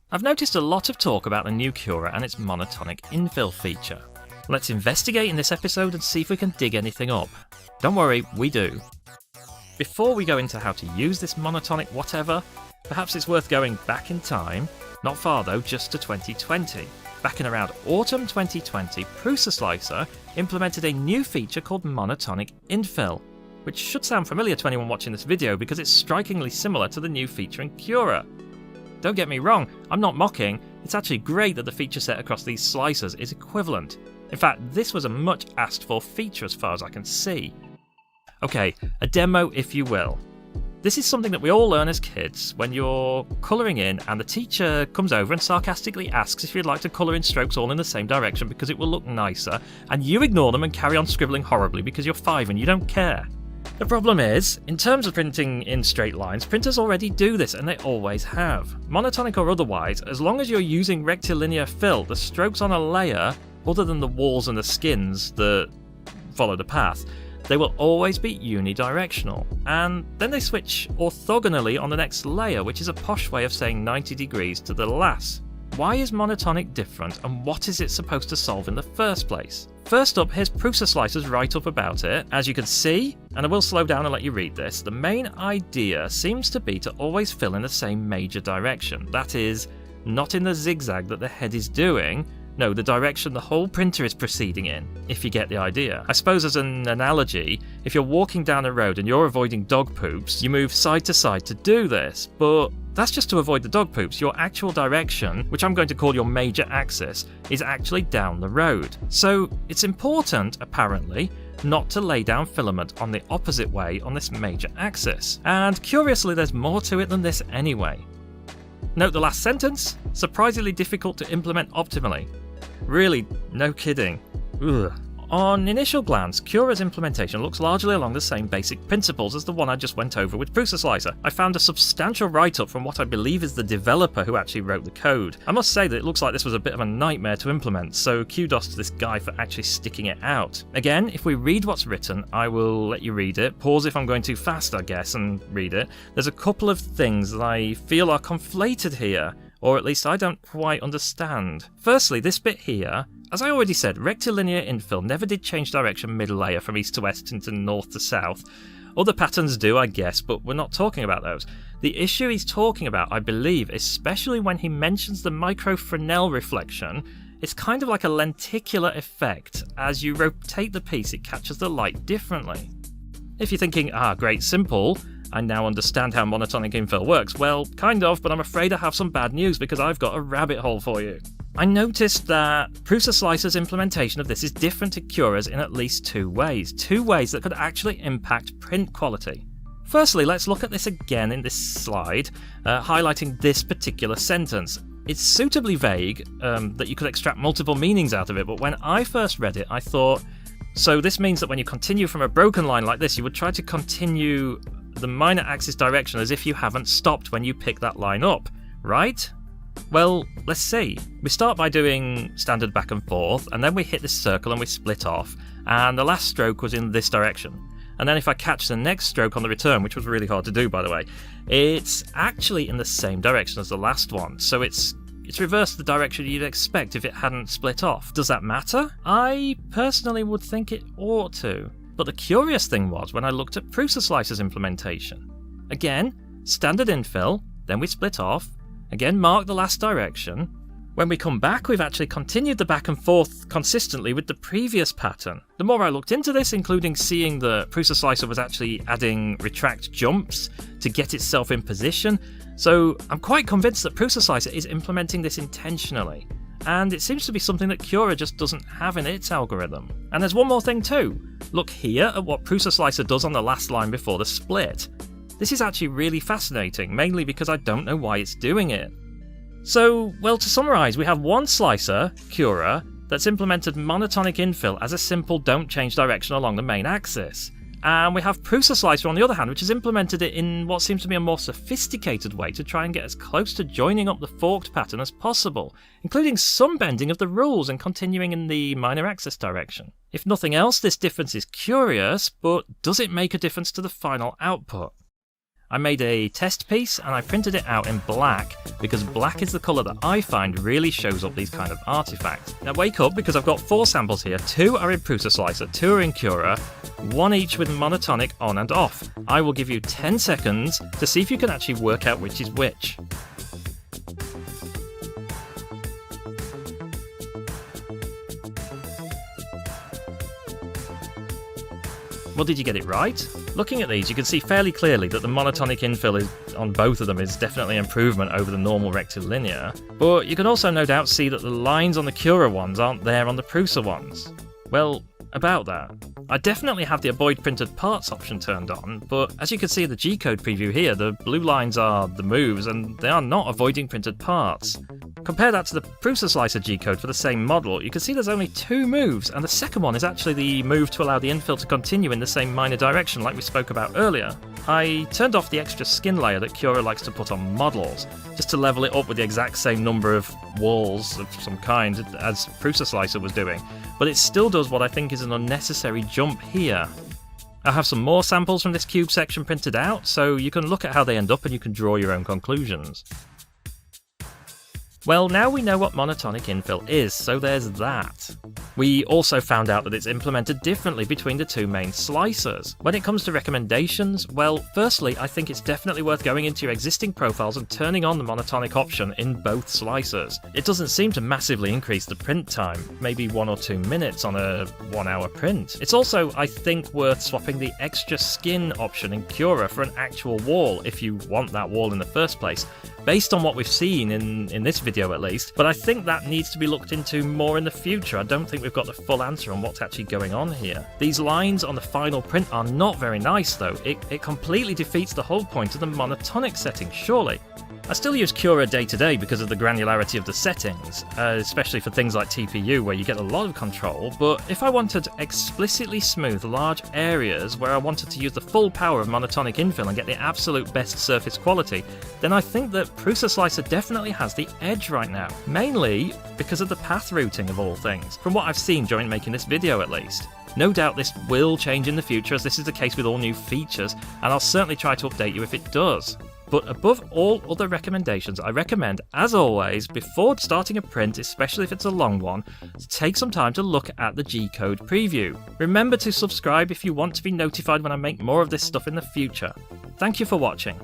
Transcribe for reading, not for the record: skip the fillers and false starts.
I've noticed a lot of talk about the new CURA and its monotonic infill feature. Let's investigate in this episode and see if we can dig anything up. Don't worry, we do. Before we go into how to use this monotonic whatever, perhaps it's worth going back in time, not far though, just to 2020. Back in around autumn 2020, Prusa Slicer implemented a new feature called monotonic infill, which should sound familiar to anyone watching this video because it's strikingly similar to the new feature in CURA. Don't get me wrong, I'm not mocking, it's actually great that the feature set across these slicers is equivalent. In fact, this was a much asked for feature as far as I can see. Okay, a demo if you will. This is something that we all learn as kids when you're colouring in and the teacher comes over and sarcastically asks if you'd like to colour in strokes all in the same direction because it will look nicer, and you ignore them and carry on scribbling horribly because you're 5 and you don't care. The problem is, in terms of printing in straight lines, printers already do this and they always have. Monotonic or otherwise, as long as you're using rectilinear fill, the strokes on a layer, other than the walls and the skins that follow the path, they will always be unidirectional. And then they switch orthogonally on the next layer, which is a posh way of saying 90 degrees to the last. Why is monotonic different and what is it supposed to solve in the first place? First up, here's Prusa Slicer's write-up about it. As you can see, and I will slow down and let you read this, the main idea seems to be to always fill in the same major direction. That is, not in the zigzag that the head is doing, no, the direction the whole printer is proceeding in, if you get the idea. I suppose as an analogy, if you're walking down a road and you're avoiding dog poops, you move side to side to do this, but that's just to avoid the dog poops. Your actual direction, which I'm going to call your major axis, is actually down the road. So it's important, apparently, not to lay down filament on the opposite way on this major axis. And curiously, there's more to it than this anyway. Note the last sentence, surprisingly difficult to implement optimally. Really, no kidding. Ugh. On initial glance, CURA's implementation looks largely along the same basic principles as the one I just went over with Prusa Slicer. I found a substantial write-up from what I believe is the developer who actually wrote the code. I must say that it looks like this was a bit of a nightmare to implement, so kudos to this guy for actually sticking it out. Again, if we read what's written, I will let you read it. Pause if I'm going too fast, I guess, and read it. There's a couple of things that I feel are conflated here, or at least I don't quite understand. Firstly, this bit here, as I already said, rectilinear infill never did change direction mid-layer from east to west into north to south. Other patterns do, I guess, but we're not talking about those. The issue he's talking about, I believe, especially when he mentions the micro-Fresnel reflection, it's kind of like a lenticular effect. As you rotate the piece, it catches the light differently. If you're thinking, great, simple, I now understand how monotonic infill works. Well, kind of, but I'm afraid I have some bad news because I've got a rabbit hole for you. I noticed that Prusa Slicer's implementation of this is different to CURA's in at least two ways that could actually impact print quality. Firstly, let's look at this again in this slide, highlighting this particular sentence. It's suitably vague that you could extract multiple meanings out of it, but when I first read it, I thought, so this means that when you continue from a broken line like this, you would try to continue the minor axis direction as if you haven't stopped when you pick that line up, right? Well, let's see. We start by doing standard back and forth, and then we hit this circle and we split off, and the last stroke was in this direction. And then if I catch the next stroke on the return, which was really hard to do by the way, it's actually in the same direction as the last one, so it's reversed the direction you'd expect if it hadn't split off. Does that matter? I personally would think it ought to. But the curious thing was when I looked at Prusa Slicer's implementation. Again, standard infill, then we split off, again mark the last direction. When we come back, we've actually continued the back and forth consistently with the previous pattern. The more I looked into this, including seeing that Prusa Slicer was actually adding retract jumps to get itself in position, so I'm quite convinced that Prusa Slicer is implementing this intentionally. And it seems to be something that CURA just doesn't have in its algorithm. And there's one more thing too. Look here at what Prusa Slicer does on the last line before the split. This is actually really fascinating, mainly because I don't know why it's doing it. So, well, to summarise, we have one slicer, CURA, that's implemented monotonic infill as a simple don't change direction along the main axis. And we have Prusa Slicer on the other hand, which has implemented it in what seems to be a more sophisticated way to try and get as close to joining up the forked pattern as possible, including some bending of the rules and continuing in the minor axis direction. If nothing else, this difference is curious, but does it make a difference to the final output? I made a test piece and I printed it out in black because black is the colour that I find really shows up these kind of artifacts. Now wake up, because I've got 4 samples here. 2 are in Prusa Slicer, 2 are in CURA, 1 each with Monotonic on and off. I will give you 10 seconds to see if you can actually work out which is which. Well, did you get it right? Looking at these, you can see fairly clearly that the monotonic infill on both of them is definitely an improvement over the normal rectilinear, but you can also no doubt see that the lines on the CURA ones aren't there on the Prusa ones. Well, about that. I definitely have the avoid printed parts option turned on, but as you can see in the G-code preview here, the blue lines are the moves and they are not avoiding printed parts. Compare that to the Prusa Slicer G-code for the same model, you can see there's only 2 moves, and the second one is actually the move to allow the infill to continue in the same minor direction like we spoke about earlier. I turned off the extra skin layer that CURA likes to put on models, just to level it up with the exact same number of walls of some kind as Prusa Slicer was doing, but it still does what I think is an unnecessary jump here. I have some more samples from this cube section printed out, so you can look at how they end up and you can draw your own conclusions. Well, now we know what monotonic infill is, so there's that. We also found out that it's implemented differently between the 2 main slicers. When it comes to recommendations, well, firstly, I think it's definitely worth going into your existing profiles and turning on the monotonic option in both slicers. It doesn't seem to massively increase the print time, maybe 1 or 2 minutes on a 1-hour print. It's also, I think, worth swapping the extra skin option in CURA for an actual wall, if you want that wall in the first place, based on what we've seen in this video at least, but I think that needs to be looked into more in the future. I don't think we've got the full answer on what's actually going on here. These lines on the final print are not very nice though. It completely defeats the whole point of the monotonic setting, surely. I still use CURA day to day because of the granularity of the settings, especially for things like TPU where you get a lot of control, but if I wanted to explicitly smooth large areas where I wanted to use the full power of monotonic infill and get the absolute best surface quality, then I think that Prusa Slicer definitely has the edge right now, mainly because of the path routing of all things, from what I've seen during making this video at least. No doubt this will change in the future, as this is the case with all new features, and I'll certainly try to update you if it does. But above all other recommendations, I recommend, as always, before starting a print, especially if it's a long one, to take some time to look at the G-code preview. Remember to subscribe if you want to be notified when I make more of this stuff in the future. Thank you for watching.